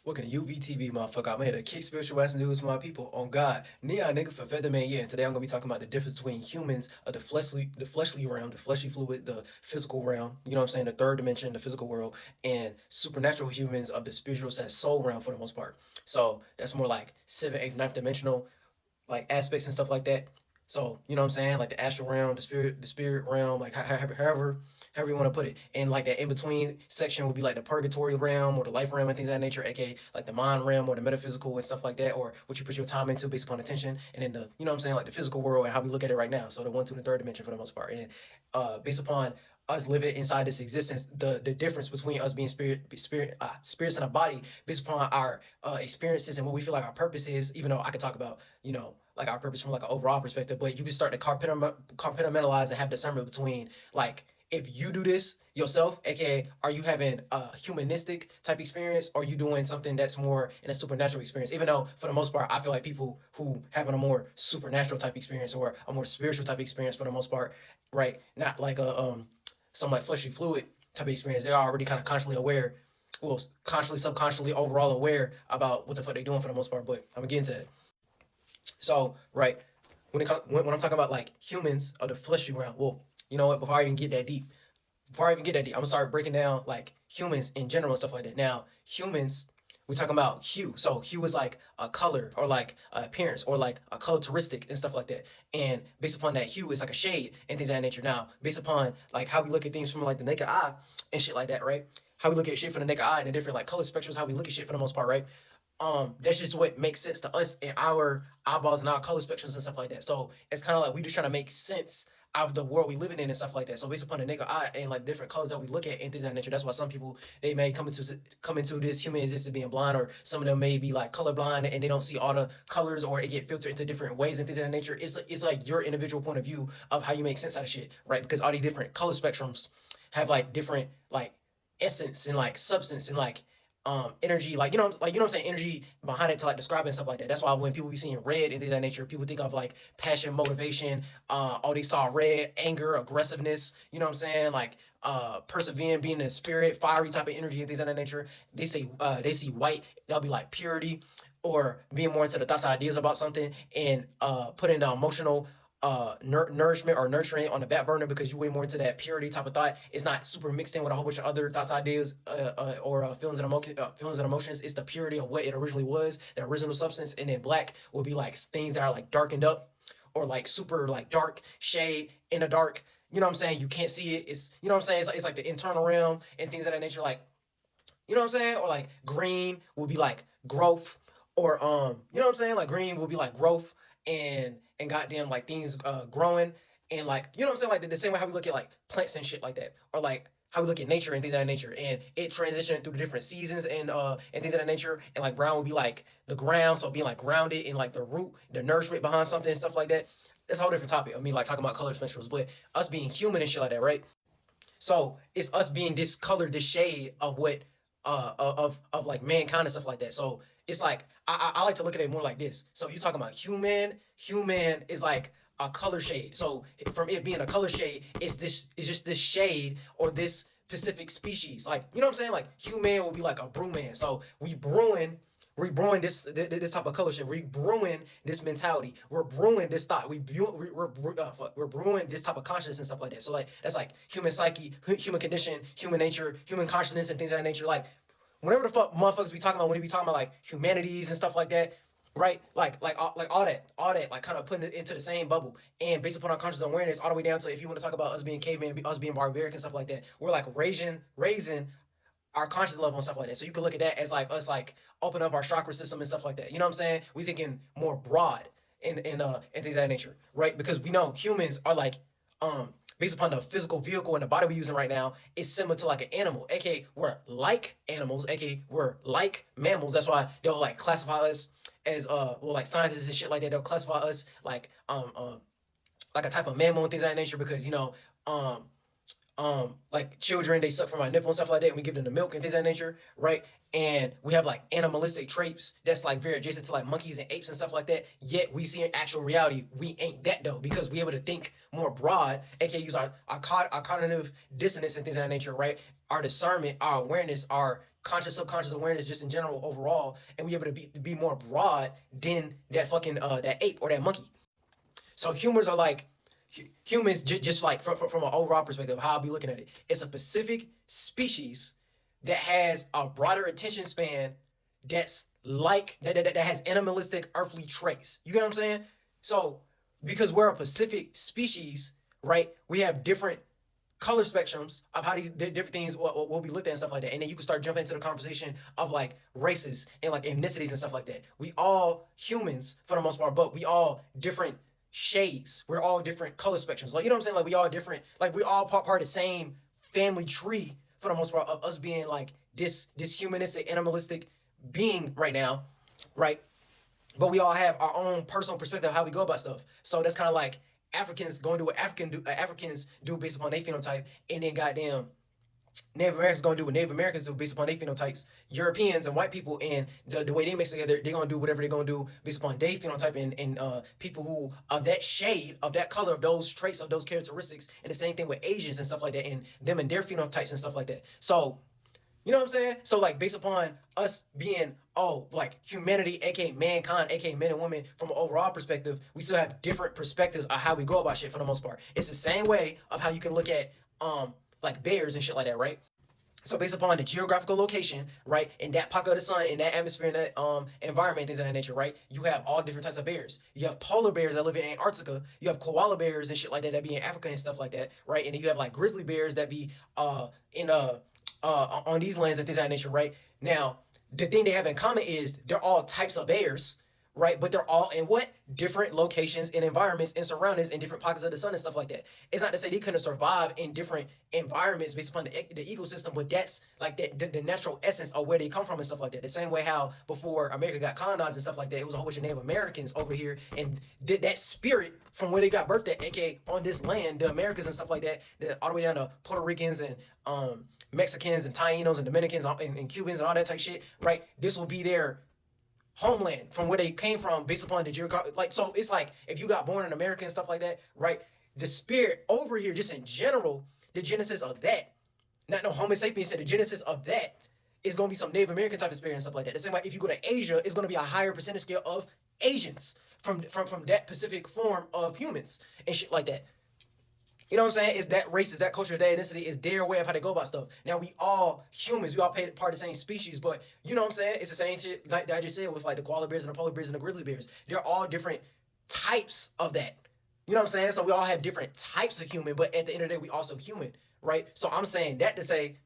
Welcome to UVTV, motherfucker. I'm here to kick spiritual ass news for my people. On God, Neon nigga for Featherman. Yeah, and today I'm gonna be talking about the difference between humans of the fleshly realm, the fleshly fluid, the physical realm. You know what I'm saying? The third dimension, the physical world, and supernatural humans of the spiritual soul realm for the most part. So that's more like seventh, eighth, ninth dimensional like aspects and stuff like that. So you know what I'm saying, like the astral realm, the spirit realm, like however you want to put it. And like that in between section would be like the purgatory realm or the life realm and things of that nature, aka like the mind realm or the metaphysical and stuff like that, or what you put your time into based upon attention. And then the, you know what I'm saying, like the physical world and how we look at it right now. So the one, two, and the third dimension for the most part. And based upon us living inside this existence, the difference between us being spirits in a body based upon our experiences and what we feel like our purpose is. Even though I could talk about, you know, like our purpose from like an overall perspective, but you can start to compartmentalize and have discernment between like, if you do this yourself, aka are you having a humanistic type experience, or are you doing something that's more in a supernatural experience? Even though for the most part I feel like people who having a more supernatural type experience or a more spiritual type experience for the most part, right, not like a some like fleshy fluid type of experience, they're already kind of consciously aware, well, consciously, subconsciously, overall aware about what the fuck they're doing for the most part. But I'm gonna get into it. So, right, when I'm talking about like humans of the fleshy realm, well, you know what? Before I even get that deep, I'm gonna start breaking down like humans in general and stuff like that. Now, humans, we're talking about hue. So hue is like a color or like a appearance or like a coloristic and stuff like that. And based upon that hue, is like a shade and things of that nature. Now, based upon like how we look at things from like the naked eye and shit like that, right? How we look at shit from the naked eye and the different like color spectrums, how we look at shit for the most part, right? That's just what makes sense to us and our eyeballs and our color spectrums and stuff like that. So it's kind of like we just trying to make sense of the world we living in and stuff like that. So based upon the naked eye and like different colors that we look at and things of that nature, that's why some people they may come into this human existence being blind, or some of them may be like colorblind and they don't see all the colors, or it get filtered into different ways and things of that nature. It's like your individual point of view of how you make sense out of shit, right? Because all these different color spectrums have like different like essence and like substance and like energy, like you know what I'm saying, energy behind it to like describe it and stuff like that. That's why when people be seeing red and things of that nature, people think of like passion, motivation, they saw red, anger, aggressiveness, you know what I'm saying, like persevering, being in the spirit, fiery type of energy and things of that nature. They see white, they'll be like purity, or being more into the thoughts and ideas about something, and putting the emotional nourishment or nurturing on the back burner, because you way more into that purity type of thought. It's not super mixed in with a whole bunch of other thoughts, ideas, or feelings and emotions. It's the purity of what it originally was, the original substance. And then black will be like things that are like darkened up, or like super like dark shade in the dark. You know what I'm saying? You can't see it. It's, you know what I'm saying? It's like the internal realm and things of that nature. Like, you know what I'm saying? Or like green will be like growth, or you know what I'm saying? Like green will be like growth, and goddamn like things growing, and like, you know what I'm saying? Like the same way how we look at like plants and shit like that, or like how we look at nature and things of that nature, and it transitioning through the different seasons and things of that nature. And like brown will be like the ground, so being like grounded in like the root, the nourishment behind something and stuff like that. That's a whole different topic. I mean, like talking about color spectrums, but us being human and shit like that, right? So it's us being this color, this shade of what of like mankind and stuff like that. So it's like I like to look at it more like this. So you talking about human is like a color shade. So from it being a color shade, it's just this shade or this specific species. Like, you know what I'm saying? Like human will be like a brewman. So we brewing this type of color shit. We brewing this mentality. We're brewing this thought. We're brewing this type of consciousness and stuff like that. So like that's like human psyche, human condition, human nature, human consciousness, and things of that nature. Like whatever the fuck motherfuckers be talking about when they be talking about like humanities and stuff like that, right? Like all that, like kind of putting it into the same bubble. And based upon our conscious awareness, all the way down to if you want to talk about us being caveman, us being barbaric and stuff like that, we're like raising our conscious level and stuff like that. So you can look at that as like us like open up our chakra system and stuff like that. You know what I'm saying? We thinking more broad and things of that nature, right? Because we know humans are like based upon the physical vehicle and the body we're using right now, is similar to like an animal. AKA we're like animals, AKA we're like mammals. That's why they'll like classify us as well, like scientists and shit like that. They'll classify us like a type of mammal and things of that nature, because you know like children, they suck from our nipple and stuff like that, and we give them the milk and things of that nature, right? And we have like animalistic traits that's like very adjacent to like monkeys and apes and stuff like that. Yet we see in actual reality we ain't that though, because we able to think more broad, aka use our cognitive dissonance and things of that nature, right? Our discernment, our awareness, our conscious, subconscious awareness just in general overall, and we able to be more broad than that fucking that ape or that monkey. So humans are like humans just like from an overall perspective, how I'll be looking at it. It's a specific species that has a broader attention span that's like that has animalistic earthly traits. You get what I'm saying? So because we're a Pacific species, right? We have different color spectrums of how these different things will be looked at and stuff like that. And then you can start jumping into the conversation of like races and like ethnicities and stuff like that. We all humans for the most part, but we all different shades. We're all different color spectrums. Like, you know what I'm saying? Like we all different, like we all part of the same family tree for the most part of us being like this humanistic, animalistic being right now, right? But we all have our own personal perspective of how we go about stuff. So that's kind of like Africans going to do what Africans do based upon their phenotype, and then goddamn Native Americans going to do what Native Americans do based upon their phenotypes. Europeans and white people and the way they mix together, they're going to do whatever they're going to do based upon their phenotype, and people who of that shade, of that color, of those traits, of those characteristics. And the same thing with Asians and stuff like that, and them and their phenotypes and stuff like that. So you know what I'm saying? So like based upon us being like humanity, aka mankind, aka men and women, from an overall perspective, we still have different perspectives of how we go about shit for the most part. It's the same way of how you can look at like bears and shit like that, right? So based upon the geographical location, right, in that pocket of the sun, in that atmosphere, in that environment, things of that nature, right, you have all different types of bears. You have polar bears that live in Antarctica. You have koala bears and shit like that be in Africa and stuff like that, right? And then you have like grizzly bears that be in on these lands and things of that nature, right? Now, the thing they have in common is they're all types of bears, right? But they're all in what? Different locations and environments and surroundings in different pockets of the sun and stuff like that. It's not to say they couldn't survive in different environments based upon the ecosystem, but that's like the natural essence of where they come from and stuff like that. The same way how before America got colonized and stuff like that, it was a whole bunch of Native Americans over here, and that spirit from where they got birthed at, aka on this land, the Americans and stuff like that, all the way down to Puerto Ricans and Mexicans and Tainos and Dominicans and Cubans and all that type shit, right? This will be their homeland from where they came from based upon the geographic. Like, so it's like if you got born in America and stuff like that, right? The spirit over here, just in general, the genesis of that, not no Homo sapiens, the genesis of that is going to be some Native American type of spirit and stuff like that. The same way if you go to Asia, it's going to be a higher percentage scale of Asians from that Pacific form of humans and shit like that. You know what I'm saying? It's that race, is that culture, that ethnicity, is their way of how they go about stuff. Now, we all humans, we all part of the same species, but you know what I'm saying? It's the same shit like I just said with like the koala bears and the polar bears and the grizzly bears. They're all different types of that. You know what I'm saying? So we all have different types of human, but at the end of the day, we also human, right? So I'm saying that to say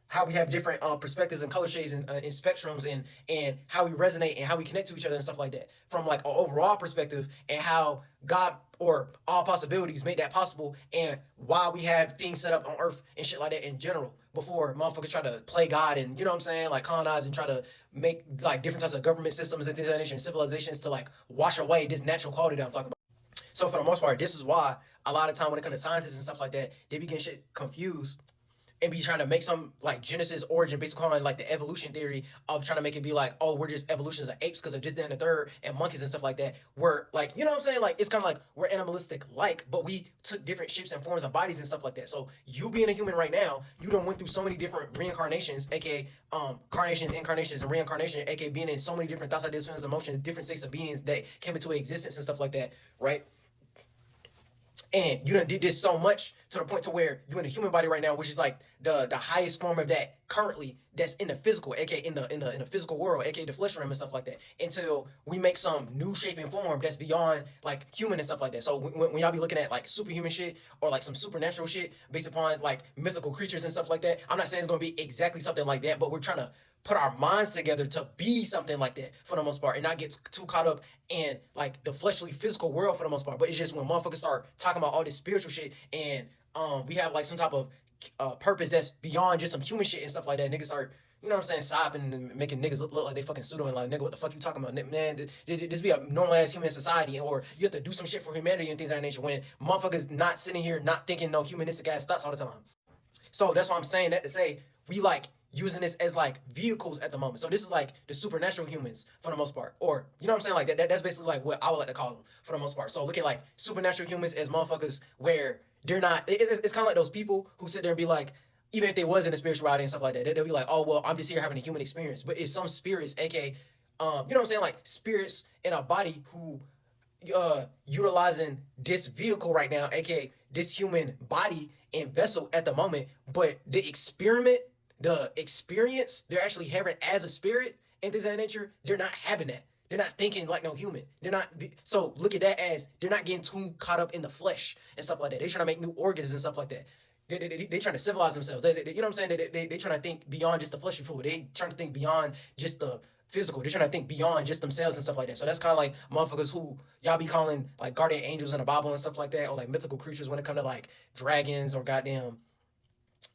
how we have different perspectives and color shades and spectrums and how we resonate and how we connect to each other and stuff like that from like an overall perspective, and how God or all possibilities made that possible, and why we have things set up on earth and shit like that in general before motherfuckers try to play God and, you know what I'm saying, like colonize and try to make like different types of government systems and things of that nature and civilizations to like wash away this natural quality that I'm talking about. So for the most part, this is why a lot of time when it comes to scientists and stuff like that, they be getting shit confused and be trying to make some like Genesis origin based upon like the evolution theory of trying to make it be like, oh, we're just evolutions of apes because of just then the third and monkeys and stuff like that. We're like, you know what I'm saying? Like, it's kind of like we're animalistic like, but we took different shapes and forms of bodies and stuff like that. So you being a human right now, you done went through so many different reincarnations, aka carnations, incarnations, and reincarnation, aka being in so many different thoughts, ideas, feelings, emotions, different states of beings that came into existence and stuff like that, right? And you done did this so much to the point to where you're in a human body right now, which is like the highest form of that currently that's in the physical, aka in the physical world, aka the flesh realm and stuff like that. Until we make some new shape and form that's beyond like human and stuff like that. So when y'all be looking at like superhuman shit or like some supernatural shit based upon like mythical creatures and stuff like that, I'm not saying it's gonna be exactly something like that, but we're trying to put our minds together to be something like that for the most part and not get too caught up in like the fleshly physical world for the most part. But it's just when motherfuckers start talking about all this spiritual shit and we have like some type of purpose that's beyond just some human shit and stuff like that, niggas start, you know what I'm saying, sopping and making niggas look like they fucking pseudo and like, nigga, what the fuck you talking about? Man, this be a normal ass human society, or you have to do some shit for humanity and things of that nature when motherfuckers not sitting here not thinking no humanistic ass thoughts all the time. So that's why I'm saying that to say we like using this as like vehicles at the moment. So this is like the supernatural humans for the most part, or you know what I'm saying, like that's basically like what I would like to call them for the most part. So look at like supernatural humans as motherfuckers where they're not. It's kind of like those people who sit there and be like, even if they was in a spirituality and stuff like that, they'll be like, oh well, I'm just here having a human experience. But it's some spirits, aka, you know what I'm saying, like spirits in our body who utilizing this vehicle right now, aka this human body and vessel at the moment, but the experience they're actually having as a spirit and things of that nature, they're not having that. They're not thinking like no human. They're not. So look at that as they're not getting too caught up in the flesh and stuff like that. They're trying to make new organs and stuff like that. They trying to civilize themselves. You know what I'm saying? They trying to think beyond just the fleshy fluid. They trying to think beyond just the physical. They're trying to think beyond just themselves and stuff like that. So that's kind of like motherfuckers who y'all be calling like guardian angels in the Bible and stuff like that, or like mythical creatures when it come to like dragons or goddamn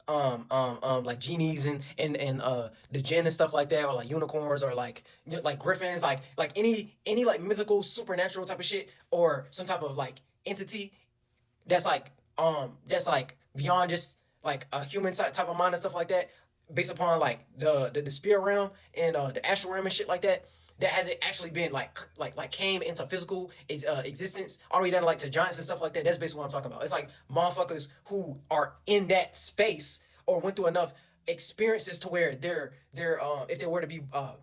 like genies and the jinn and stuff like that, or like unicorns or like like griffins, like any like mythical supernatural type of shit, or some type of like entity that's like beyond just like a human type of mind and stuff like that, based upon like the spirit realm and the astral realm and shit like that. That hasn't actually been like came into physical existence all the way down to, like to giants and stuff like that. That's basically what I'm talking about. It's like motherfuckers who are in that space or went through enough experiences to where they're if they were to be you know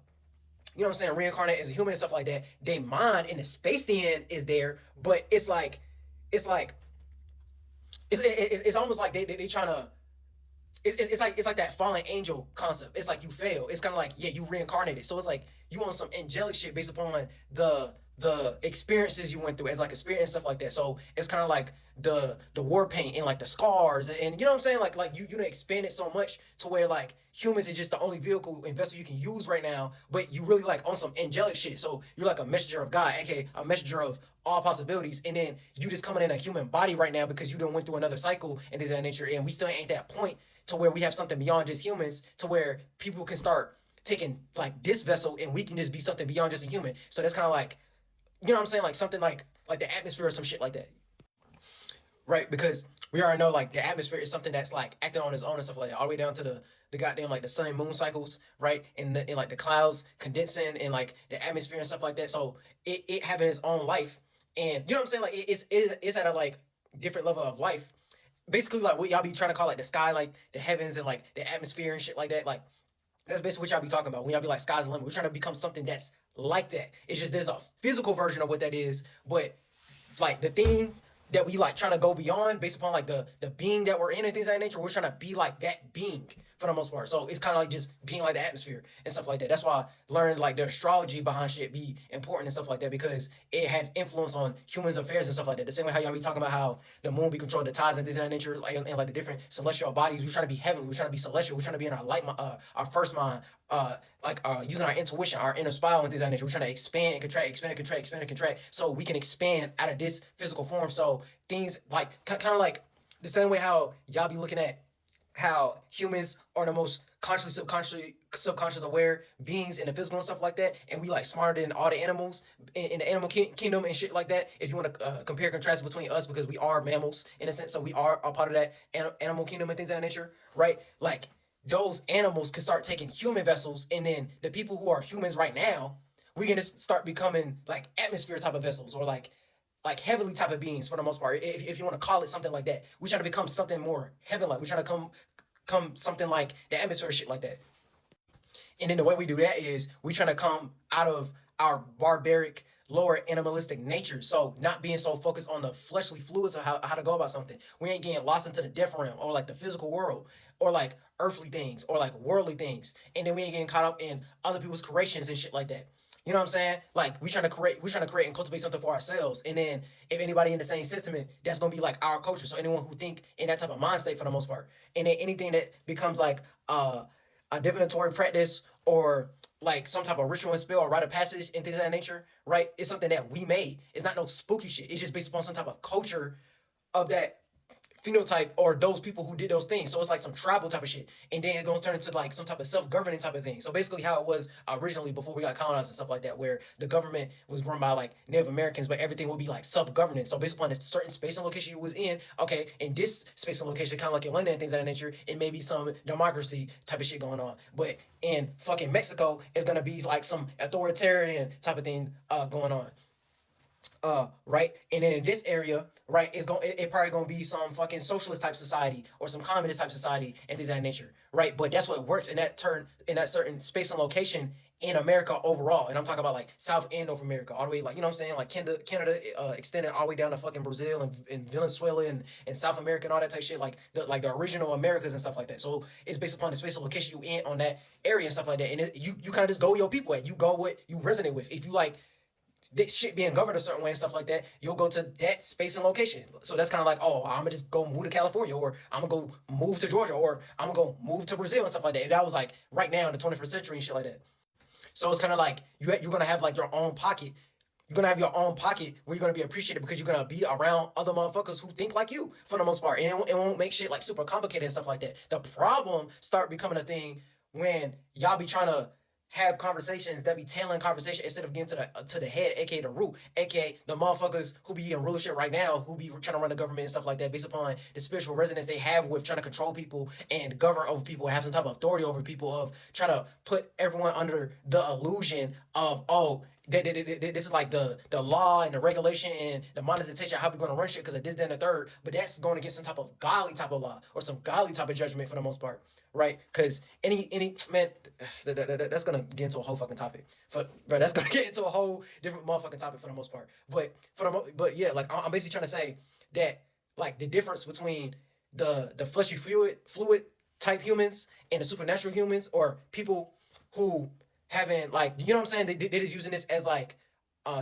what I'm saying, reincarnated as a human and stuff like that, their mind in the space then is there, but it's like it's almost like they trying to it's like that fallen angel concept. It's like you fail. It's kind of like, yeah, you reincarnated. So it's like you on some angelic shit based upon the experiences you went through as like a spirit and stuff like that. So it's kind of like the war paint and like the scars and you know what I'm saying? Like you know expand it so much to where like humans is just the only vehicle and vessel you can use right now, but you really like on some angelic shit. So you're like a messenger of God, aka a messenger of all possibilities, and then you just coming in a human body right now because you done went through another cycle and things of that nature, and we still ain't that point to where we have something beyond just humans, to where people can start taking like this vessel and we can just be something beyond just a human. So that's kind of like, you know what I'm saying, like something like the atmosphere or some shit like that, right? Because we already know like the atmosphere is something that's like acting on its own and stuff like that, all the way down to the goddamn like the sun and moon cycles, right? And like the clouds condensing and like the atmosphere and stuff like that. So it having its own life, and you know what I'm saying, like it's at a like different level of life, basically like what y'all be trying to call like the sky, like the heavens and like the atmosphere and shit like that. Like that's basically what y'all be talking about when y'all be like sky's the limit. We're trying to become something that's like that. It's just there's a physical version of what that is, but like the thing that we like trying to go beyond based upon like the being that we're in and things of that nature, we're trying to be like that being for the most part. So it's kind of like just being like the atmosphere and stuff like that. That's why learning like the astrology behind shit be important and stuff like that, because it has influence on humans affairs and stuff like that. The same way how y'all be talking about how the moon be controlling the tides and things of that nature, like and like the different celestial bodies. We're trying to be heavenly, we're trying to be celestial, we're trying to be in our light our first mind, using our intuition, our inner spiral and things of that nature. We're trying to expand and contract, expand and contract, expand and contract, so we can expand out of this physical form. So things like kind of like the same way how y'all be looking at how humans are the most subconscious aware beings in the physical and stuff like that, and we like smarter than all the animals in the animal kingdom and shit like that. If you want to compare and contrast between us, because we are mammals in a sense, so we are a part of that animal kingdom and things of that nature, right? Like those animals can start taking human vessels, and then the people who are humans right now, we can just start becoming like atmosphere type of vessels, or like heavenly type of beings for the most part, if you want to call it something like that. We try to become something more heaven-like. We try to come something like the atmosphere, shit like that. And then the way we do that is we try to come out of our barbaric, lower animalistic nature. So not being so focused on the fleshly fluids of how to go about something. We ain't getting lost into the death realm or like the physical world or like earthly things or like worldly things. And then we ain't getting caught up in other people's creations and shit like that. You know what I'm saying? Like we trying to create and cultivate something for ourselves. And then if anybody in the same sentiment, that's gonna be like our culture. So anyone who think in that type of mind state for the most part. And then anything that becomes like a divinatory practice or like some type of ritual and spell or rite of passage and things of that nature, right? It's something that we made. It's not no spooky shit. It's just based upon some type of culture of that phenotype or those people who did those things. So it's like some tribal type of shit. And then it's gonna turn into like some type of self-governing type of thing. So basically how it was originally before we got colonized and stuff like that, where the government was run by like Native Americans, but everything would be like self-governing. So based upon this certain space and location you was in, okay, in this space and location, kind of like Atlanta and things of that nature, it may be some democracy type of shit going on. But in fucking Mexico, it's gonna be like some authoritarian type of thing going on. Right, and then in this area, right, it probably gonna be some fucking socialist type society or some communist type society and things of that nature, right? But that's what works in that certain space and location in America overall. And I'm talking about like South and North America, all the way, like, you know what I'm saying, like Canada extended all the way down to fucking Brazil and Venezuela and South America and all that type of shit, like the original Americas and stuff like that. So it's based upon the space and location you in on that area and stuff like that. And you kind of just go where your people at. You go what you resonate with. If you like this shit being governed a certain way and stuff like that, you'll go to that space and location. So that's kind of like, oh, I'm gonna just go move to California, or I'm gonna go move to Georgia, or I'm gonna go move to Brazil and stuff like that. If that was like right now in the 21st century and shit like that. So it's kind of like you're gonna have like your own pocket. You're gonna have your own pocket where you're gonna be appreciated because you're gonna be around other motherfuckers who think like you for the most part, and it won't make shit like super complicated and stuff like that. The problem start becoming a thing when y'all be trying to have conversations that be tailing conversation instead of getting to the head, aka the root, aka the motherfuckers who be in rulership right now, who be trying to run the government and stuff like that, based upon the spiritual resonance they have with trying to control people and govern over people, and have some type of authority over people, of trying to put everyone under the illusion of, oh, this is like the law and the regulation and the monetization of how we're going to run shit because of this, then, the third. But that's going to get some type of godly type of law or some godly type of judgment for the most part, right? Because any man, that's gonna get into a whole fucking topic. Bro, that's gonna get into a whole different motherfucking topic for the most part. But yeah, like I'm basically trying to say that like the difference between the fleshy fluid type humans and the supernatural humans, or people who having, like, you know what I'm saying, they just using this as like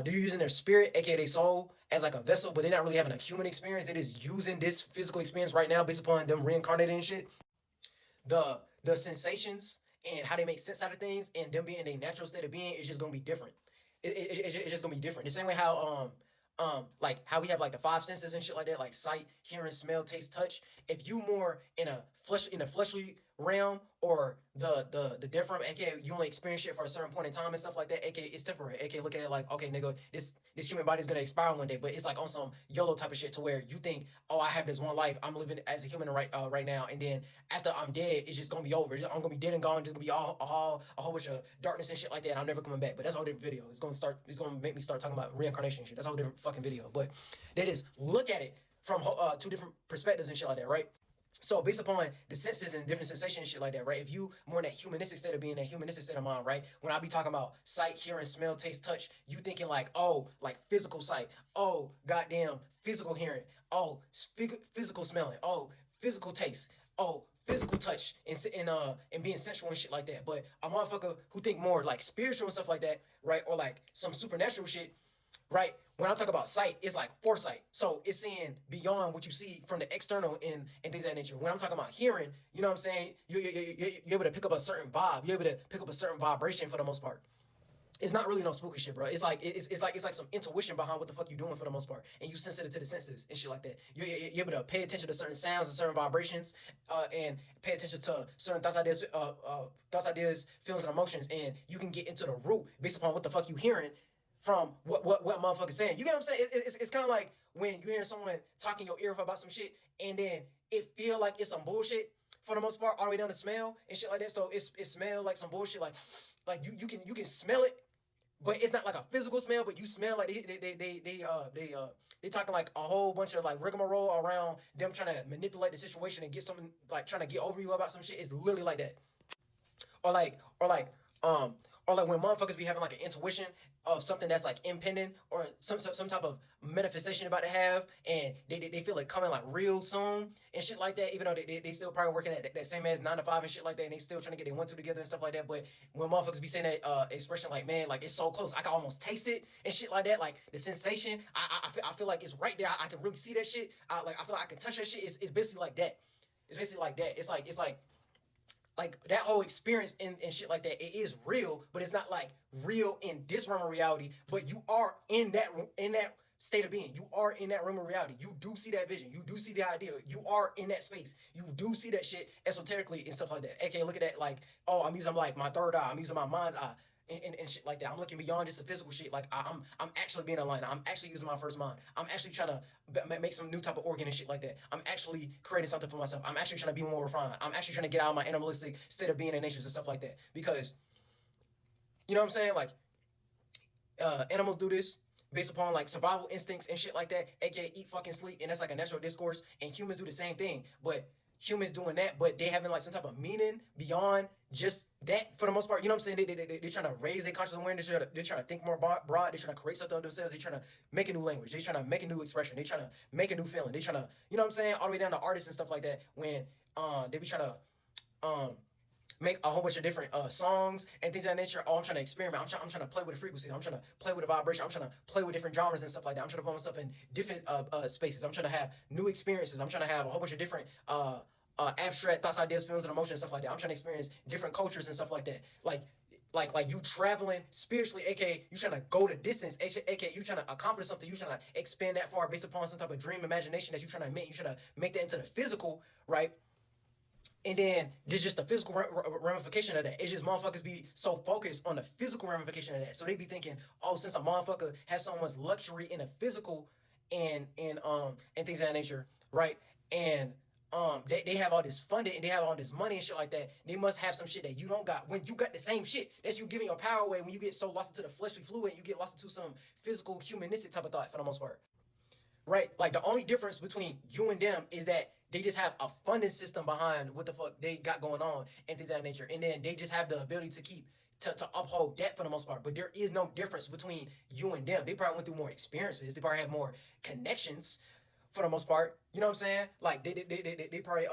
they're using their spirit, aka their soul, as like a vessel, but they're not really having a human experience. They're just using this physical experience right now based upon them reincarnated and shit. The sensations and how they make sense out of things and them being in a natural state of being is just gonna be different. It's just gonna be different. The same way how like how we have like the five senses and shit like that, like sight, hearing, smell, taste, touch. If you more in a fleshly realm, or the different, aka you only experience shit for a certain point in time and stuff like that, aka it's temporary, aka looking at it like, okay, nigga, this human body is gonna expire one day, but it's like on some YOLO type of shit, to where you think, oh, I have this one life, I'm living as a human right now, and then after I'm dead, it's just gonna be over. I'm gonna be dead and gone. Just gonna be a whole bunch of darkness and shit like that, and I'm never coming back. But that's a whole different video. It's gonna make me start talking about reincarnation and shit. That's a whole different fucking video. But they just look at it from two different perspectives and shit like that, right? So based upon the senses and different sensations and shit like that, right? If you more in that humanistic state of being, that humanistic state of mind, right? When I be talking about sight, hearing, smell, taste, touch, you thinking like, oh, like physical sight, oh, goddamn, physical hearing, oh, physical smelling, oh, physical taste, oh, physical touch, and being sensual and shit like that. But a motherfucker who think more like spiritual and stuff like that, right? Or like some supernatural shit, right? When I talk about sight, it's like foresight. So it's seeing beyond what you see from the external and things of that nature. When I'm talking about hearing, you know what I'm saying? You're able to pick up a certain vibe. You're able to pick up a certain vibration for the most part. It's not really no spooky shit, bro. It's like some intuition behind what the fuck you doing for the most part, and you sensitive to the senses and shit like that. You're able to pay attention to certain sounds and certain vibrations, and pay attention to certain thoughts, ideas, feelings, and emotions, and you can get into the root based upon what the fuck you hearing from what motherfuckers saying. You get what I'm saying? It's kind of like when you hear someone talking your ear about some shit, and then it feel like it's some bullshit for the most part, all the way down to smell and shit like that. So it smell like some bullshit, like you can smell it, but it's not like a physical smell, but you smell like they talking like a whole bunch of like rigmarole around them trying to manipulate the situation and get something, like trying to get over you about some shit. It's literally like that. Or like um or like when motherfuckers be having like an intuition of something that's like impending, or some type of manifestation about to have, and they feel it coming like real soon and shit like that, even though they still probably working at that same as 9 to 5 and shit like that, and they still trying to get their 1 2 together and stuff like that. But when motherfuckers be saying that expression like, man, like it's so close, I can almost taste it and shit like that, like the sensation, I feel like it's right there, I can really see that shit, I feel like I can touch that shit. It's basically like that. It's basically like that. It's like that whole experience and shit like that, it is real, but it's not like real in this realm of reality. But you are in that state of being. You are in that realm of reality. You do see that vision. You do see the idea. You are in that space. You do see that shit esoterically and stuff like that. AKA look at that like, oh, I'm using like my third eye. I'm using my mind's eye. And shit like that. I'm looking beyond just the physical shit. Like I'm actually being aligned. I'm actually using my first mind. I'm actually trying to make some new type of organ and shit like that. I'm actually creating something for myself. I'm actually trying to be more refined. I'm actually trying to get out of my animalistic state of being in natures and stuff like that. Because you know what I'm saying? Like animals do this. based upon like survival instincts and shit like that, aka eat, fucking, sleep, and that's like a natural discourse. And humans do the same thing, but humans doing that, but they having like some type of meaning beyond just that for the most part. You know what I'm saying? They're trying to raise their conscious awareness. They're trying to think more broad. They're trying to create something of themselves. They're trying to make a new language. They're trying to make a new expression. They're trying to make a new feeling. They're trying to, you know what I'm saying? All the way down to artists and stuff like that. When they be trying to make a whole bunch of different songs and things of that nature. Oh, I'm trying to experiment. I'm trying to play with the frequency. I'm trying to play with the vibration. I'm trying to play with different genres and stuff like that. I'm trying to put myself in different spaces. I'm trying to have new experiences. I'm trying to have a whole bunch of different abstract thoughts, ideas, feelings, and emotions and stuff like that. I'm trying to experience different cultures and stuff like that. Like you traveling spiritually, aka you trying to go the distance, aka you trying to accomplish something, you trying to expand that far based upon some type of dream imagination that you trying to make. You trying to make that into the physical, right? And then there's just the physical ramification of that. It's just motherfuckers be so focused on the physical ramification of that. So they be thinking, oh, since a motherfucker has so much luxury in the physical and things of that nature, right? And they have all this funding and they have all this money and shit like that. They must have some shit that you don't got. When you got the same shit, that's you giving your power away. When you get so lost into the fleshly fluid, you get lost into some physical, humanistic type of thought for the most part. Right? Like the only difference between you and them is that they just have a funding system behind what the fuck they got going on and things of that nature. And then they just have the ability to keep to uphold that for the most part. But there is no difference between you and them. They probably went through more experiences. They probably have more connections for the most part. You know what I'm saying? Like they probably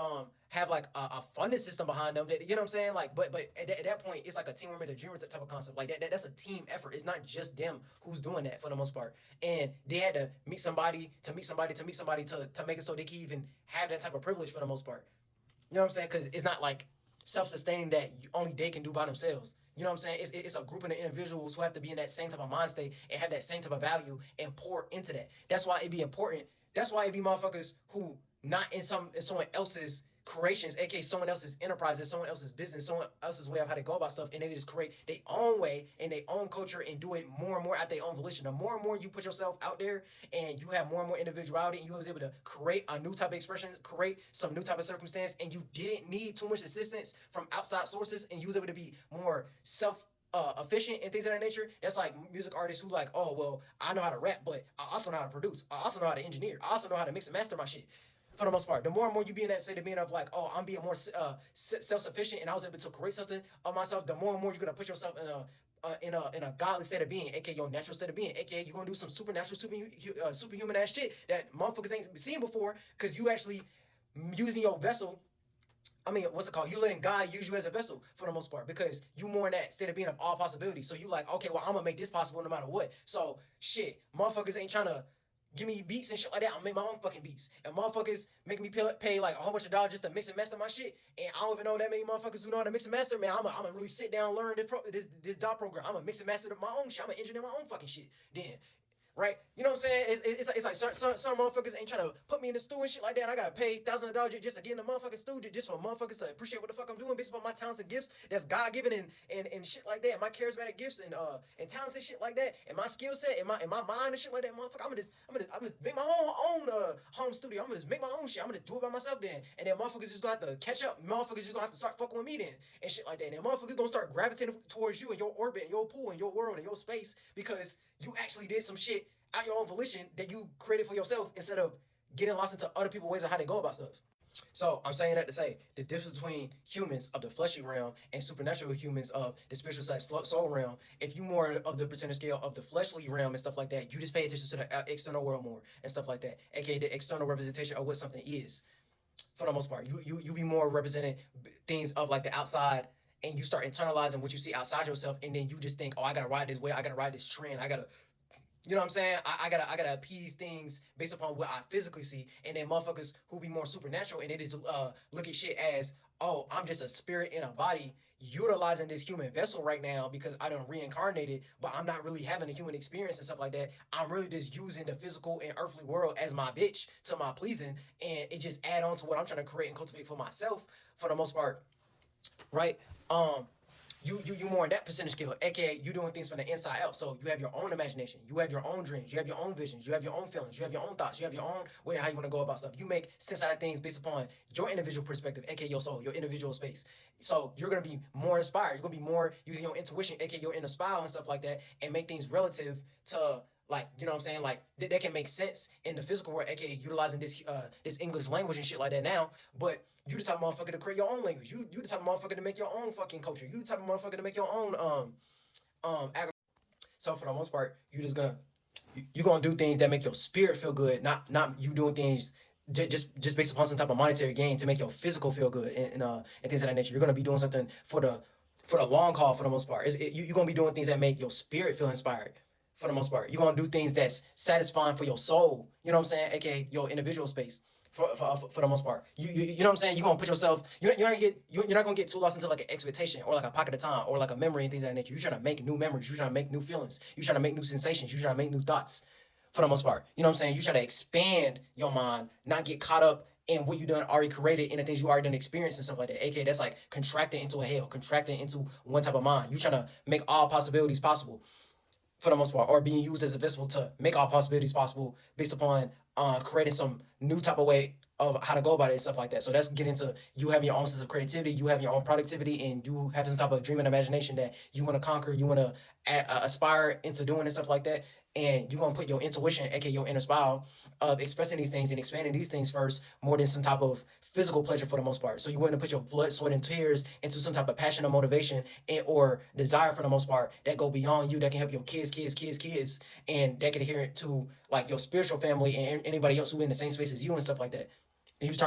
have like a funding system behind them. That, you know what I'm saying? Like but at that point it's like a teamwork made a dreamer type of concept. Like that's a team effort. It's not just them who's doing that for the most part. And they had to meet somebody to meet somebody to meet somebody to make it so they can even have that type of privilege for the most part. You know what I'm saying? Because it's not like self-sustaining that only they can do by themselves. You know what I'm saying? It's a group of individuals who have to be in that same type of mind state and have that same type of value and pour into that. That's why it'd be important. That's why it'd be motherfuckers who not in someone else's creations, aka someone else's enterprises, someone else's business, someone else's way of how to go about stuff, and they just create their own way and their own culture and do it more and more at their own volition. The more and more you put yourself out there and you have more and more individuality and you was able to create a new type of expression, create some new type of circumstance, and you didn't need too much assistance from outside sources, and you was able to be more efficient and things of that nature. That's like music artists who like, oh well, I know how to rap, but I also know how to produce. I also know how to engineer. I also know how to mix and master my shit. For the most part, the more and more you be in that state of being of like, oh, I'm being more self-sufficient, and I was able to create something of myself. The more and more you're gonna put yourself in a godly state of being, aka your natural state of being, aka you're gonna do some supernatural, superhuman ass shit that motherfuckers ain't seen before, because you actually using your vessel. I mean, what's it called? You letting God use you as a vessel for the most part, because you more in that state of being of all possibilities. So you like, okay, well, I'm gonna make this possible no matter what. So shit, motherfuckers ain't trying to give me beats and shit like that. I'll make my own fucking beats. And motherfuckers make me pay like a whole bunch of dollars just to mix and master my shit. And I don't even know that many motherfuckers who know how to mix and master. Man, I'm gonna really sit down and learn this DAW program. I'm gonna mix and master my own shit. I'm gonna engineer my own fucking shit. Then right? You know what I'm saying? It's like some motherfuckers ain't trying to put me in the stew and shit like that. And I gotta pay thousands of dollars just to get in the motherfucking stew, just for motherfuckers to appreciate what the fuck I'm doing based on my talents and gifts that's God given and shit like that. And my charismatic gifts and talents and shit like that, and my skill set and my mind and shit like that, motherfucker. I'm gonna just make my own home studio. I'm gonna just make my own shit. I'm gonna do it by myself then. And then motherfuckers just gonna have to catch up. Motherfuckers just gonna have to start fucking with me then and shit like that. And then motherfuckers gonna start gravitating towards you and your orbit and your pool and your world and your space, because you actually did some shit out your own volition that you created for yourself, instead of getting lost into other people's ways of how they go about stuff. So I'm saying that to say the difference between humans of the fleshy realm and supernatural humans of the spiritual side soul realm. If you more of the percentage scale of the fleshly realm and stuff like that, you just pay attention to the external world more and stuff like that, aka the external representation of what something is. For the most part, you be more representing things of like the outside, and you start internalizing what you see outside yourself, and then you just think, oh, I gotta ride this way, I gotta ride this trend, I gotta, you know what I'm saying? I gotta appease things based upon what I physically see, and then motherfuckers who be more supernatural and it is look at shit as, oh, I'm just a spirit in a body utilizing this human vessel right now because I done reincarnated, but I'm not really having a human experience and stuff like that. I'm really just using the physical and earthly world as my bitch to my pleasing, and it just add on to what I'm trying to create and cultivate for myself for the most part, right? You more in that percentage scale, aka you doing things from the inside out. So you have your own imagination, you have your own dreams, you have your own visions, you have your own feelings, you have your own thoughts, you have your own way how you want to go about stuff. You make sense out of things based upon your individual perspective, aka your soul, your individual space. So you're gonna be more inspired. You're gonna be more using your intuition, aka your inner spiral and stuff like that, and make things relative to like, you know what I'm saying, like that can make sense in the physical world, aka utilizing this English language and shit like that now. But you the type of motherfucker to create your own language. You the type of motherfucker to make your own fucking culture. You the type of motherfucker to make your own so for the most part, you gonna do things that make your spirit feel good, not you doing things just based upon some type of monetary gain to make your physical feel good and things of that nature. You're gonna be doing something for the long haul for the most part. You're gonna be doing things that make your spirit feel inspired for the most part. You're gonna do things that's satisfying for your soul. You know what I'm saying? AKA your individual space. For the most part, you know what I'm saying. You're gonna put yourself. You're not gonna get too lost into like an expectation or like a pocket of time or like a memory and things of that nature. You're trying to make new memories. You're trying to make new feelings. You're trying to make new sensations. You're trying to make new thoughts. For the most part, you know what I'm saying. You try to expand your mind, not get caught up in what you done already created and the things you already done experienced and stuff like that. AKA that's like contracting into a hell, contracting into one type of mind. You trying to make all possibilities possible for the most part, or being used as a vessel to make all possibilities possible based upon creating some new type of way of how to go about it and stuff like that. So that's getting into you having your own sense of creativity, you having your own productivity, and you having some type of dream and imagination that you want to conquer, you want to aspire into doing and stuff like that. And you're gonna put your intuition, aka your inner spiral, of expressing these things and expanding these things first, more than some type of physical pleasure for the most part. So you want to put your blood, sweat, and tears into some type of passion or motivation or desire for the most part that go beyond you, that can help your kids, and that can adhere to like your spiritual family and anybody else who in the same space as you and stuff like that. And you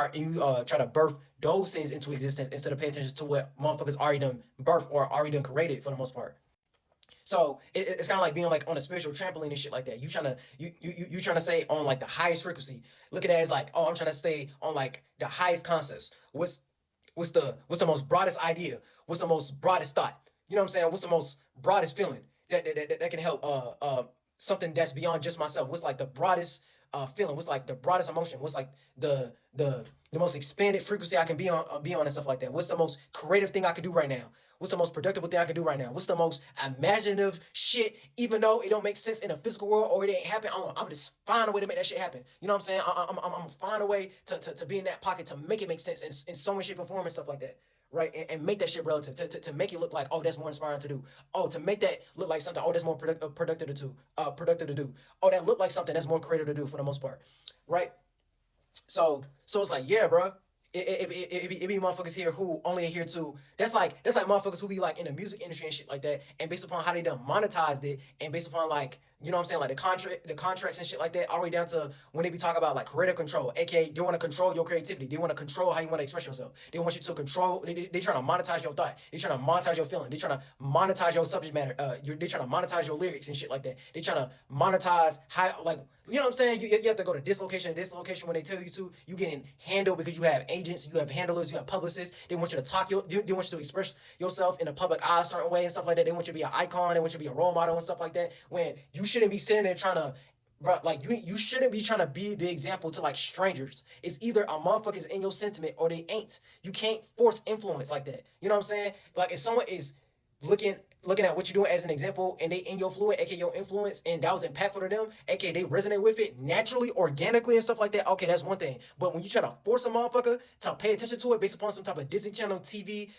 try to birth those things into existence instead of paying attention to what motherfuckers already done birth or already done created for the most part. So it's kind of like being like on a spiritual trampoline and shit like that. You trying to stay on like the highest frequency. Look at that as like, oh, I'm trying to stay on like the highest concepts. What's the most broadest idea? What's the most broadest thought? You know what I'm saying? What's the most broadest feeling that can help something that's beyond just myself? What's like the broadest feeling? What's like the broadest emotion? What's like the most expanded frequency I can be on and stuff like that? What's the most creative thing I could do right now? What's the most productive thing I can do right now? What's the most imaginative shit, even though it don't make sense in the physical world or it ain't happen? I'm just find a way to make that shit happen. You know what I'm saying? I'm gonna find a way to be in that pocket to make it make sense in some way, shape, or form and stuff like that. Right, and make that shit relative to make it look like, oh, that's more inspiring to do. Oh, to make that look like something, oh, that's more productive to do. Productive to do. Oh, that look like something that's more creative to do for the most part. Right. So it's like, yeah, bro. It be motherfuckers here who only adhere to that's like motherfuckers who be like in the music industry and shit like that, and based upon how they done monetized it, and based upon like, you know what I'm saying, like the contracts and shit like that, all the way down to when they be talking about like creative control, aka they want to control your creativity, they want to control how you want to express yourself, they want you to control, they trying to monetize your thought, they trying to monetize your feeling, they trying to monetize your subject matter, they trying to monetize your lyrics and shit like that, they trying to monetize how, like, you know what I'm saying, you have to go to this location and this location when they tell you to, you getting handled because you have agents, you have handlers, you have publicists, they want you to they want you to express yourself in a public eye a certain way and stuff like that, they want you to be an icon, they want you to be a role model and stuff like that, when you shouldn't be sitting there trying to, bro, like you shouldn't be trying to be the example to like strangers. It's either a motherfucker's in your sentiment or they ain't. You can't force influence like that. You know what I'm saying? Like if someone is looking at what you're doing as an example and they in your fluid, aka your influence, and that was impactful to them, aka they resonate with it naturally, organically and stuff like that, okay, that's one thing. But when you try to force a motherfucker to pay attention to it based upon some type of Disney Channel TV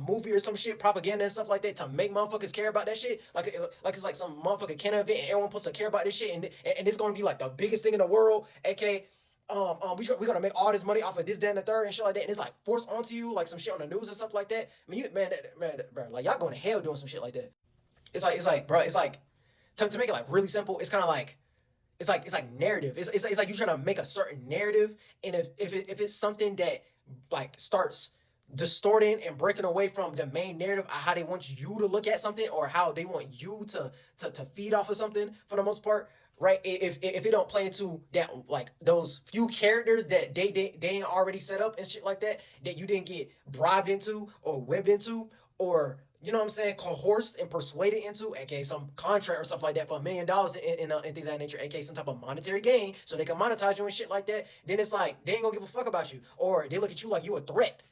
movie or some shit, propaganda and stuff like that, to make motherfuckers care about that shit, like it's like some motherfucking Canon event and everyone supposed to care about this shit, and it's gonna be like the biggest thing in the world, aka we're gonna make all this money off of this, that, and the third, and shit like that, and it's like forced onto you, like some shit on the news and stuff like that. I mean, bro, like y'all going to hell doing some shit like that. It's like, bro, it's like to make it like really simple. It's kind of like it's like narrative. It's like you trying to make a certain narrative, and if it's something that like starts distorting and breaking away from the main narrative of how they want you to look at something or how they want you to feed off of something for the most part, right? If it don't play into that, like those few characters that they ain't already set up and shit like that, that you didn't get bribed into or webbed into, or you know what I'm saying, coerced and persuaded into, aka some contract or something like that for $1 million and things of that nature, aka some type of monetary gain, so they can monetize you and shit like that, then it's like they ain't gonna give a fuck about you, or they look at you like you a threat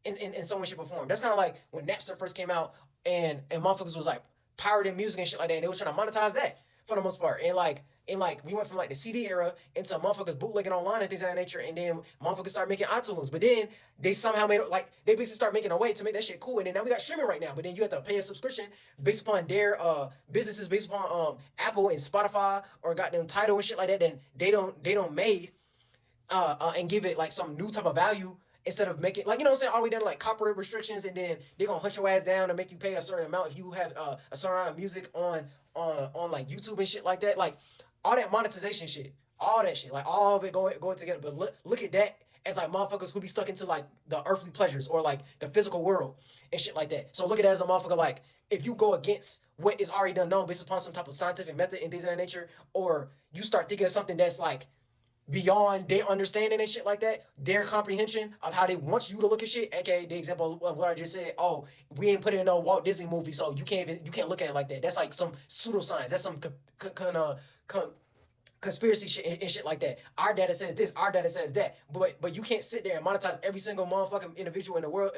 in some way, shape, or form. That's kind of like when Napster first came out and motherfuckers was like pirating music and shit like that, and they was trying to monetize that for the most part. And like And like we went from like the CD era into motherfuckers bootlegging online and things of that nature, and then motherfuckers start making iTunes. But then they somehow made it like they basically start making a way to make that shit cool. And then now we got streaming right now. But then you have to pay a subscription based upon their businesses, based upon Apple and Spotify or goddamn Tidal and shit like that. Then they don't made and give it like some new type of value instead of making like, you know what I'm saying, all the way down to like copyright restrictions, and then they're gonna hunt your ass down and make you pay a certain amount if you have a certain amount of music on like YouTube and shit like that. Like all that monetization shit, all that shit, like all of it going together. But look at that as like motherfuckers who be stuck into like the earthly pleasures or like the physical world and shit like that. So look at it as a motherfucker like if you go against what is already done known based upon some type of scientific method and things of that nature, or you start thinking of something that's like beyond their understanding and shit like that, their comprehension of how they want you to look at shit, aka the example of what I just said. Oh, we ain't put in no Walt Disney movie, so you can't look at it like that. That's like some pseudoscience. That's some conspiracy shit and shit like that. Our data says this, our data says that, but you can't sit there and monetize every single motherfucking individual in the world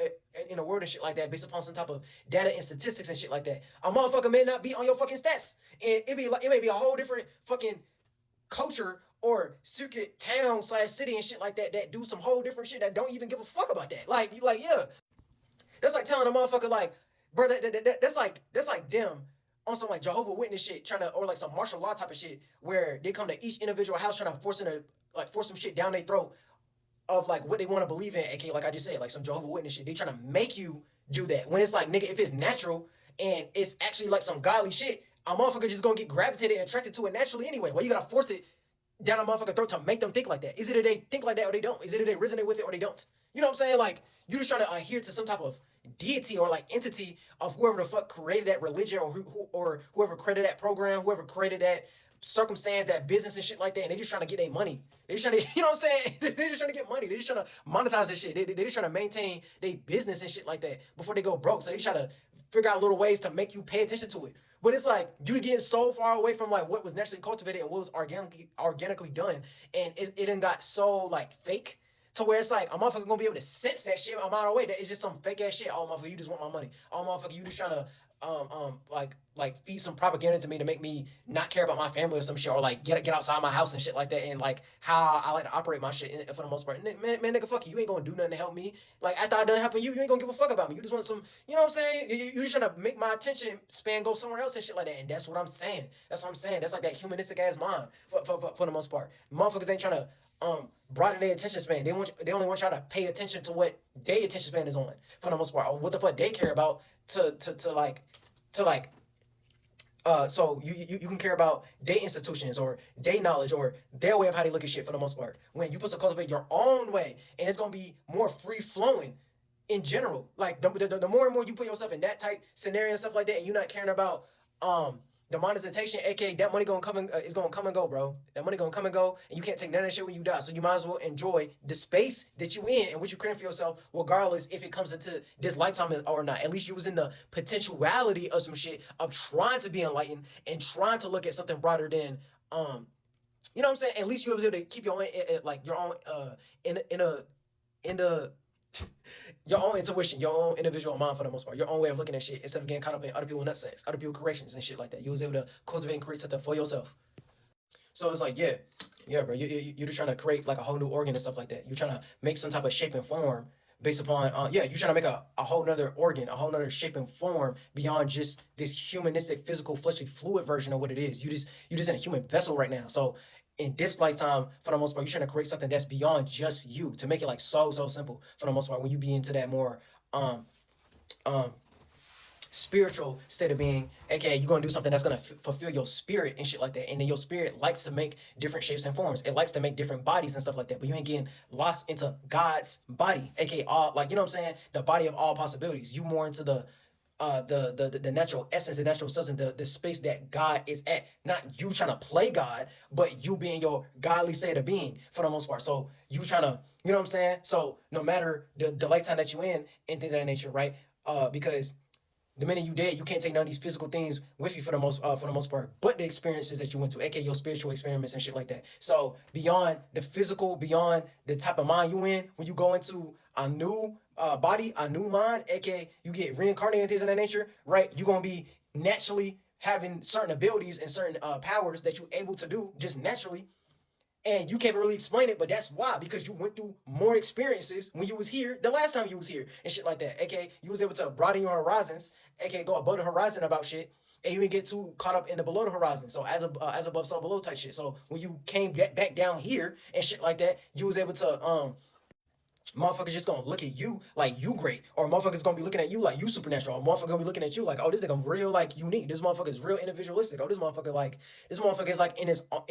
and shit like that based upon some type of data and statistics and shit like that. A motherfucker may not be on your fucking stats, and it may be a whole different fucking culture or secret town / city and shit like that that do some whole different shit that don't even give a fuck about that. Like yeah, that's like telling a motherfucker like, bro, that's like them on some like Jehovah Witness shit, trying to, or like some martial law type of shit, where they come to each individual house trying to force some shit down their throat of like what they want to believe in, aka like I just said, like some Jehovah Witness shit. They trying to make you do that when it's like, nigga, if it's natural and it's actually like some godly shit, a motherfucker just gonna get gravitated and attracted to it naturally anyway. Why you gotta force it down a motherfucker throat to make them think like that? Is it that they think like that or they don't? Is it that they resonate with it or they don't? You know what I'm saying? Like you just trying to adhere to some type of deity or like entity of whoever the fuck created that religion, or whoever created that program, whoever created that circumstance, that business and shit like that, and they just trying to get their money. They just trying to, you know what I'm saying? They just trying to get money. They just trying to monetize this shit. They just trying to maintain their business and shit like that before they go broke. So they try to figure out little ways to make you pay attention to it. But it's like you getting so far away from like what was naturally cultivated and what was organically done, and it done got so like fake to where it's like a motherfucker gonna be able to sense that shit a mile away. That is just some fake ass shit. Oh motherfucker, you just want my money. Oh motherfucker, you just trying to like feed some propaganda to me to make me not care about my family or some shit, or like get outside my house and shit like that, and like how I like to operate my shit for the most part. Man, nigga, fuck you. You ain't gonna do nothing to help me. Like after I done helping you, you ain't gonna give a fuck about me. You just want some, you know what I'm saying? You just trying to make my attention span go somewhere else and shit like that. And that's what I'm saying. That's what I'm saying. That's like that humanistic ass mind for the most part. Motherfuckers ain't trying to broaden their attention span. They only want y'all to pay attention to what their attention span is on for the most part, or what the fuck they care about so you can care about their institutions or their knowledge or their way of how they look at shit for the most part. When you supposed to cultivate your own way, and it's gonna be more free flowing in general. Like the more and more you put yourself in that type scenario and stuff like that, and you're not caring about the monetization, aka that money gonna come and is gonna come and go, bro. That money gonna come and go, and you can't take none of that shit when you die. So you might as well enjoy the space that you in and what you creating for yourself, regardless if it comes into this lifetime or not. At least you was in the potentiality of some shit of trying to be enlightened and trying to look at something broader than you know what I'm saying. At least you was able to keep your own like your own in the your own intuition, your own individual mind for the most part, your own way of looking at shit instead of getting caught up in other people's nutsack, other people's creations and shit like that. You was able to cultivate and create something for yourself. So it's like, yeah, bro, you're just trying to create like a whole new organ and stuff like that. You're trying to make some type of shape and form based upon, you're trying to make a whole nother organ, a whole nother shape and form beyond just this humanistic, physical, fleshly, fluid version of what it is. You just in a human vessel right now. So in this lifetime, for the most part, you're trying to create something that's beyond just you, to make it like so simple for the most part. When you be into that more spiritual state of being, aka you're gonna do something that's gonna fulfill your spirit and shit like that. And then your spirit likes to make different shapes and forms. It likes to make different bodies and stuff like that. But you ain't getting lost into God's body, aka all, like, you know what I'm saying, the body of all possibilities. You more into the natural essence, the natural substance, the space that God is at. Not you trying to play God, but you being your godly state of being for the most part. So you trying to, you know what I'm saying? So no matter the lifetime that you in and things of that nature, right? Because the minute you dead, you can't take none of these physical things with you for the most part, but the experiences that you went to, aka your spiritual experiments and shit like that. So beyond the physical, beyond the type of mind you in, when you go into a new body, a new mind, aka you get reincarnated and things of that nature, right? You're gonna be naturally having certain abilities and certain powers that you're able to do just naturally, and you can't really explain it, but that's why, because you went through more experiences when you was here the last time you was here and shit like that. Okay, you was able to broaden your horizons, aka go above the horizon about shit, and you didn't get too caught up in the below the horizon. So as above, so below type shit. So when you came back down here and shit like that, you was able to motherfuckers just gonna look at you like you great, or motherfuckers gonna be looking at you like you supernatural, or motherfucker gonna be looking at you like, oh, this nigga real like unique. This motherfucker is real individualistic. Oh, this motherfucker is like in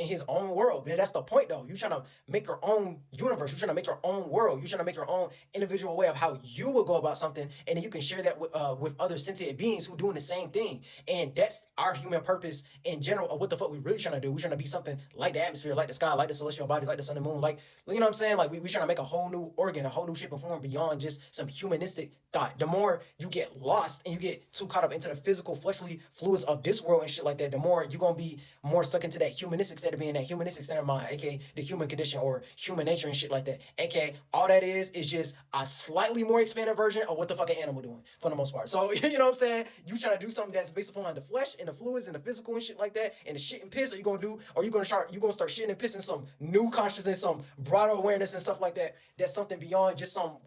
his own world. Man, that's the point though. You trying to make your own universe. You trying to make your own world. You trying to make your own individual way of how you will go about something, and then you can share that with other sentient beings who doing the same thing. And that's our human purpose in general of what the fuck we really trying to do. We trying to be something like the atmosphere, like the sky, like the celestial bodies, like the sun and moon, like, you know what I'm saying? Like we trying to make a whole new organ, a whole new shape and form beyond just some humanistic thought. The more you get lost and you get too caught up into the physical fleshly fluids of this world and shit like that, the more you're gonna be more stuck into that humanistic state of being, that humanistic state of mind, aka the human condition or human nature and shit like that. Aka all that is just a slightly more expanded version of what the fucking animal doing for the most part. So you know what I'm saying? You trying to do something that's based upon the flesh and the fluids and the physical and shit like that, and the shit and piss, or you gonna start shitting and pissing some new consciousness, some broader awareness and stuff like that. That's something beyond just some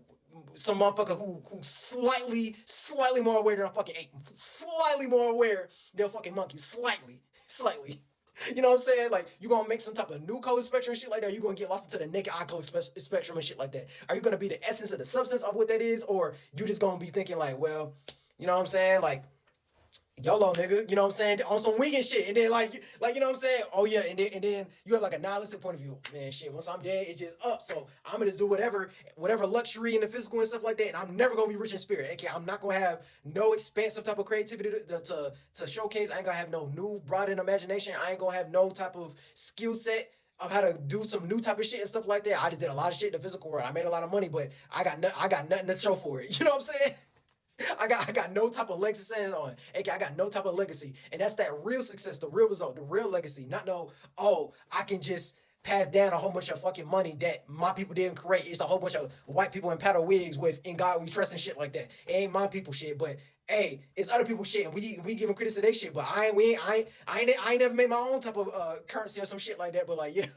motherfucker who slightly more aware than a fucking ape, slightly more aware than a fucking monkey, slightly. You know what I'm saying? Like, you gonna make some type of new color spectrum and shit like that. You gonna get lost into the naked eye color spectrum and shit like that. Are you gonna be the essence of the substance of what that is, or you just gonna be thinking like, well, you know what I'm saying? Like, YOLO, nigga, you know what I'm saying? On some winging shit. And then like, you know what I'm saying? Oh yeah, and then you have like a nihilistic point of view. Man, shit, once I'm dead, it's just up. So I'm gonna just do whatever luxury in the physical and stuff like that. And I'm never gonna be rich in spirit. Okay, I'm not gonna have no expansive type of creativity to showcase. I ain't gonna have no new broadened imagination. I ain't gonna have no type of skill set of how to do some new type of shit and stuff like that. I just did a lot of shit in the physical world. I made a lot of money, but I got nothing to show for it. You know what I'm saying? I got no type of legacy saying on. Okay, I got no type of legacy. And that's that real success, the real result, the real legacy. Not no, oh, I can just pass down a whole bunch of fucking money that my people didn't create. It's a whole bunch of white people in powder wigs with "In God We Trust" and shit like that. It ain't my people shit, but hey, it's other people's shit, and we giving credit to their shit. But I ain't never made my own type of currency or some shit like that. But like, yeah.